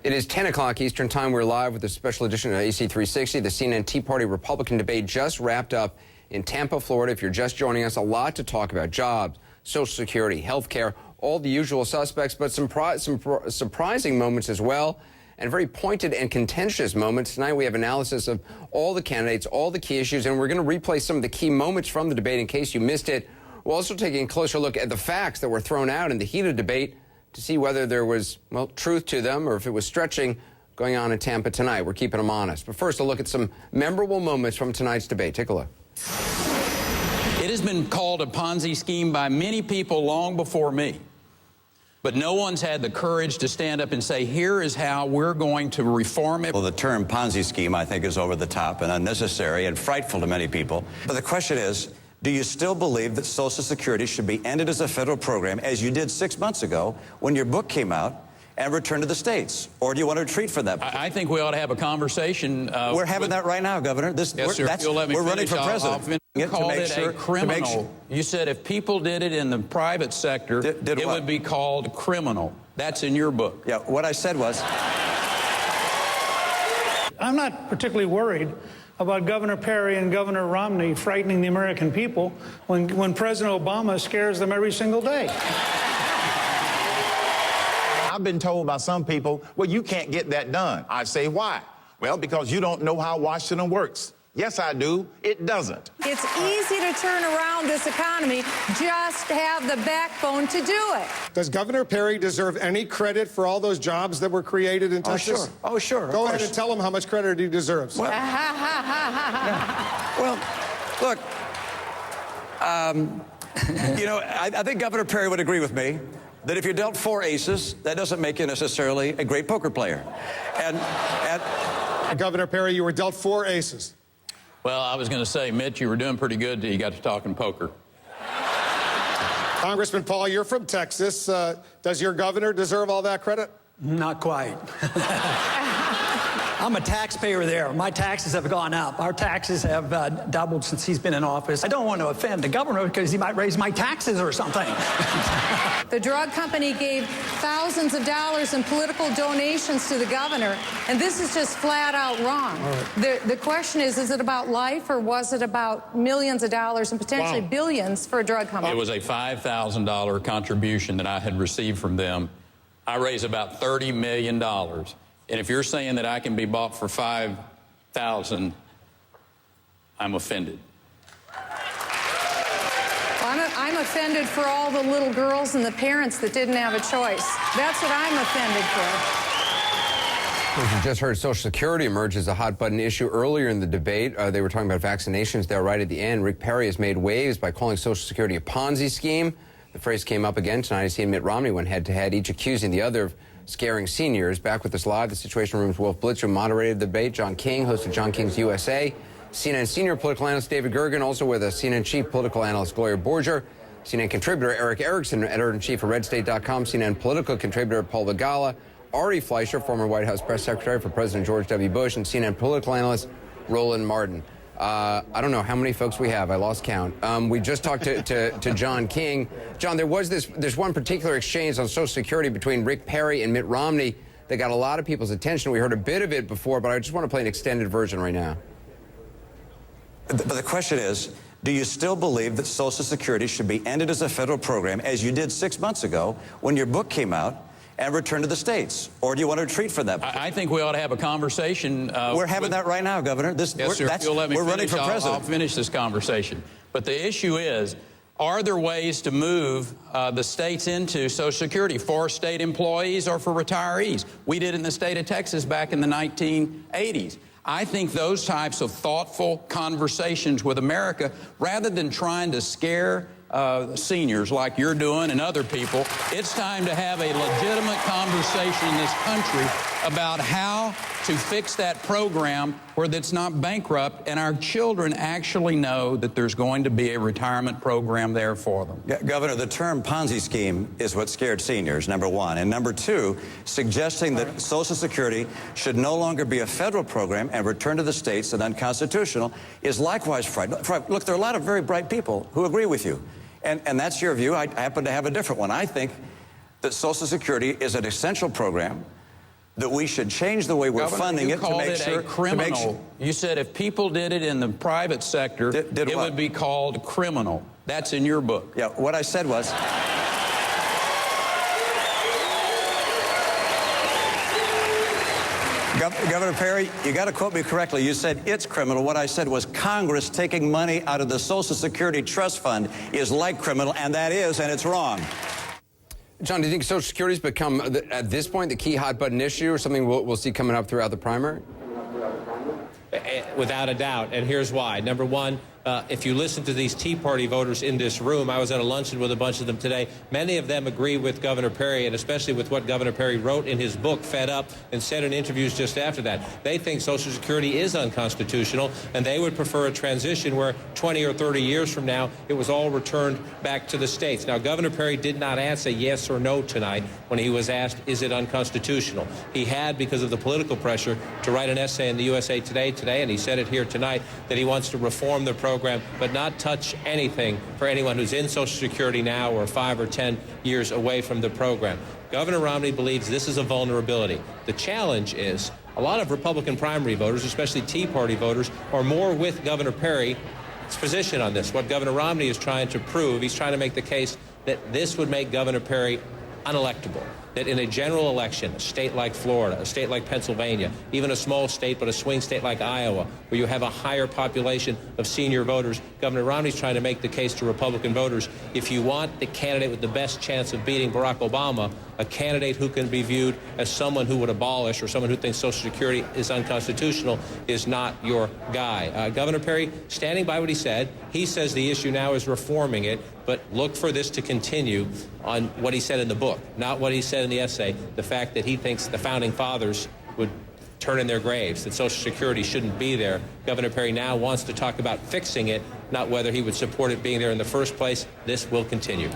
It is 10 o'clock Eastern Time. We're live with a special edition of AC 360. The CNN Tea Party Republican debate just wrapped up in Tampa, Florida. If you're just joining us, a lot to talk about: jobs, Social Security, health care, all the usual suspects, but some surprising moments as well, and very pointed and contentious moments. Tonight we have analysis of all the candidates, all the key issues, and we're going to replay some of the key moments from the debate in case you missed it. We're also taking a closer look at the facts that were thrown out in the heated debate to see whether there was, well, truth to them or if it was stretching going on in Tampa tonight. We're keeping them honest. But first, a look at some memorable moments from tonight's debate. Take a look. It has been called a Ponzi scheme by many people long before me. But no one's had the courage to stand up and say, here is how we're going to reform it. Well, the term Ponzi scheme, I think, is over the top and unnecessary and frightful to many people. But the question is, do you still believe that Social Security should be ended as a federal program, as you did 6 months ago when your book came out, and returned to the states? Or do you want to retreat from that? I think we ought to have a conversation. We're having that right now, Governor. Yes, sir. If you'll let me we're finish, running for president. You called it a criminal. You said if people did it in the private sector, it would be called criminal. That's in your book. Yeah, what I said was... I'm not particularly worried about Governor Perry and Governor Romney frightening the American people when President Obama scares them every single day. I've been told by some people, well, you can't get that done. I say, why? Well, because you don't know how Washington works. Yes, I do. It doesn't. It's easy to turn around this economy. Just have the backbone to do it. Does Governor Perry deserve any credit for all those jobs that were created in Texas? Oh, sure. Go ahead and tell him how much credit he deserves. Well, well look, you know, I think Governor Perry would agree with me that if you're dealt 4 aces, that doesn't make you necessarily a great poker player. And Governor Perry, you were dealt 4 aces. Well, I was going to say, Mitt, you were doing pretty good till you got to talking poker. Congressman Paul, you're from Texas. Does your governor deserve all that credit? Not quite. I'm a taxpayer there. My taxes have gone up. Our taxes have doubled since he's been in office. I don't want to offend the governor because he might raise my taxes or something. The drug company gave thousands of dollars in political donations to the governor, and this is just flat out wrong. Right. The question is it about life or was it about millions of dollars and potentially billions for a drug company? It was a $5,000 contribution that I had received from them. I raised about $30 million. And if you're saying that I can be bought for $5,000, I'm offended. Well, I'm offended for all the little girls and the parents that didn't have a choice. That's what I'm offended for. As you just heard, Social Security emerged as a hot-button issue earlier in the debate. They were talking about vaccinations there right at the end. Rick Perry has made waves by calling Social Security a Ponzi scheme. The phrase came up again tonight as he and Mitt Romney went head-to-head, each accusing the other of scaring seniors. Back with us live, the Situation Room's Wolf Blitzer moderated the debate. John King, host of John King's USA. CNN senior political analyst David Gergen, also with us, CNN chief political analyst Gloria Borger, CNN contributor Eric Erickson, editor-in-chief of RedState.com, CNN political contributor Paul Vigala, Ari Fleischer, former White House press secretary for President George W. Bush, and CNN political analyst Roland Martin. I don't know how many folks we have. I lost count. We just talked to John King. John, there's one particular exchange on Social Security between Rick Perry and Mitt Romney that got a lot of people's attention. We heard a bit of it before, but I just want to play an extended version right now. But the question is, do you still believe that Social Security should be ended as a federal program, as you did 6 months ago when your book came out, and return to the states? Or do you want to retreat from that? I think we ought to have a conversation. We're having that right now, Governor. Yes, sir. If you'll let me we're finish, running for president. I'll finish this conversation. But the issue is, are there ways to move the states into Social Security for state employees or for retirees? We did it in the state of Texas back in the 1980s. I think those types of thoughtful conversations with America, rather than trying to scare seniors like you're doing and other people, it's time to have a legitimate conversation in this country about how to fix that program where that's not bankrupt and our children actually know that there's going to be a retirement program there for them. Yeah, Governor, the term Ponzi scheme is what scared seniors, number one. And number two, suggesting that Social Security should no longer be a federal program and return to the states and unconstitutional is likewise frightening. Look, there are a lot of very bright people who agree with you. And that's your view. I happen to have a different one. I think that Social Security is an essential program that we should change the way we're Governor, funding you it to called make it sure. a criminal. You said if people did it in the private sector, Did it what? would be called criminal. That's in your book. Yeah, what I said was. Governor Perry, you got to quote me correctly. You said it's criminal. What I said was Congress taking money out of the Social Security Trust Fund is like criminal, and that is, and it's wrong. John, do you think Social Security has become, at this point, the key hot-button issue, or something we'll see coming up throughout the primary? Without a doubt, and here's why. Number one, if you listen to these Tea Party voters in this room, I was at a luncheon with a bunch of them today, many of them agree with Governor Perry, and especially with what Governor Perry wrote in his book, Fed Up, and said in interviews just after that. They think Social Security is unconstitutional, and they would prefer a transition where 20 or 30 years from now, it was all returned back to the states. Now, Governor Perry did not answer yes or no tonight when he was asked, is it unconstitutional? He had, because of the political pressure, to write an essay in the USA Today, and he said it here tonight, that he wants to reform the program, but not touch anything for anyone who's in Social Security now or 5 or 10 years away from the program. Governor Romney believes this is a vulnerability. The challenge is a lot of Republican primary voters, especially Tea Party voters, are more with Governor Perry's position on this. What Governor Romney is trying to prove, he's trying to make the case that this would make Governor Perry unelectable. That in a general election, a state like Florida, a state like Pennsylvania, even a small state but a swing state like Iowa, where you have a higher population of senior voters, Governor Romney's trying to make the case to Republican voters, if you want the candidate with the best chance of beating Barack Obama, a candidate who can be viewed as someone who would abolish or someone who thinks Social Security is unconstitutional is not your guy. Governor Perry, standing by what he says the issue now is reforming it, but look for this to continue on what he said in the book, not what he said in the essay, the fact that he thinks the founding fathers would turn in their graves, that Social Security shouldn't be there. Governor Perry now wants to talk about fixing it, not whether he would support it being there in the first place. This will continue.